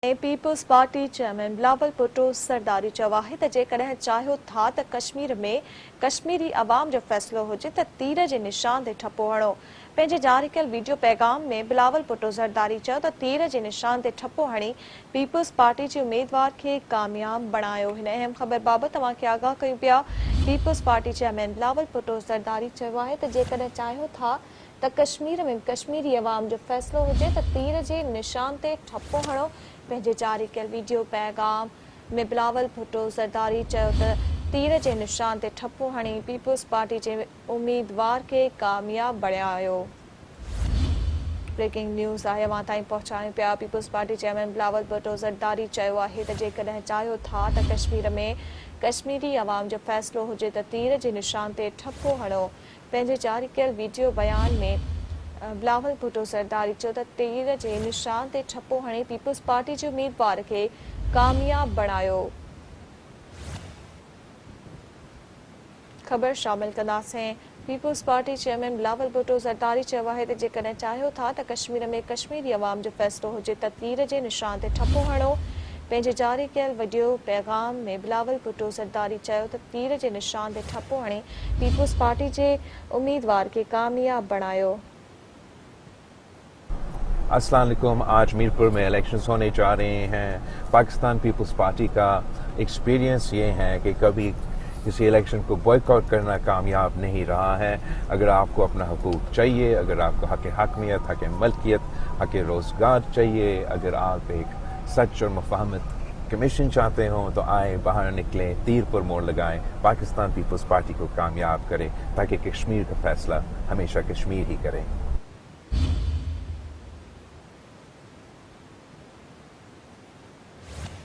Peoples party chairman Bilawal Bhutto सरदारी चयो आहे त जेकॾहिं चाहियो था त कश्मीर में कश्मीरी अवाम जो फ़ैसिलो हुजे त तीर जे निशान ते ठपो हणो। पंहिंजे जारी कयल वीडियो पैगाम में बिलावल भुट्टो ज़रदारी चयो त तीर जे निशान ते ठपो हणी पीपल्स पार्टी जे उम्मीदवार खे कामयाब बणायो। हिन अहम ख़बर बाबति तव्हांखे आगाह कयूं पिया। People's party chairman Bilawal Bhutto Zardari चयो आहे त जेकॾहिं चाहियो था त कश्मीर में कश्मीरी अवाम जो फ़ैसिलो हुजे त तीर जे निशान ते ठपो हणो। पंहिंजे जारी कयल वीडियो पैगाम में बिलावल भुट्टो ज़रदारी चयो त तीर जे निशान ते ठपो हणी पीपल्स पार्टी जे उम्मीदवार खे कामयाब बणायो। ब्रेकिंग न्यूज़ आहे अवां ताईं पहुचायूं पिया। People's party chairman Bilawal Bhutto Zardari चयो आहे त जेकॾहिं चाहियो था त कश्मीर में कश्मीरी अवाम जो फ़ैसिलो हुजे त तीर जे निशान ते ठपो हणो। पंहिंजे जारी कयल वीडियो बयान में बिलावल भुट्टो ज़रदारी चयो त तीर जे निशान ते ठपो हणी पीपल्स पार्टी जे उम्मीदवार खे कामयाब बणायो। ख़बर शामिल कंदासीं। People's party chairman Bilawal Bhutto Zardari चयो आहे त जेकॾहिं चाहियो था त कश्मीर में कश्मीरी अवाम जो फ़ैसिलो हुजे त तीर जे निशान ते ठपो हणो। पंहिंजे जारी कयल वीडियो पैगाम में बिलावल भुट्टो ज़रदारी चयो त तीर जे निशान ते ठपो हणी पीपल्स पार्टी जे उम्मीदवार खे कामयाब बणायो। अस्सलाम वालेकुम। आज मीरपुर में इलेक्शंस होने जा रहे हैं। पाकिस्तान पीपल्स पार्टी का एक्सपीरियंस ये है कि कभी किसी इलेक्शन को बॉयकॉट करना कामयाब नहीं रहा है। अगर आपको अपना हकूक़ चाहिए, अगर आपको हक़ हकमियत, हक़ मलकियत, हक़ रोज़गार चाहिए, अगर आप एक सच और मुफाहमत कमीशन चाहते हो तो आए, बाहर निकलें, तीर पर मोड़ लगाएं, पाकिस्तान पीपल्स पार्टी को कामयाब करें ताकि कश्मीर का फैसला हमेशा कश्मीर ही करे।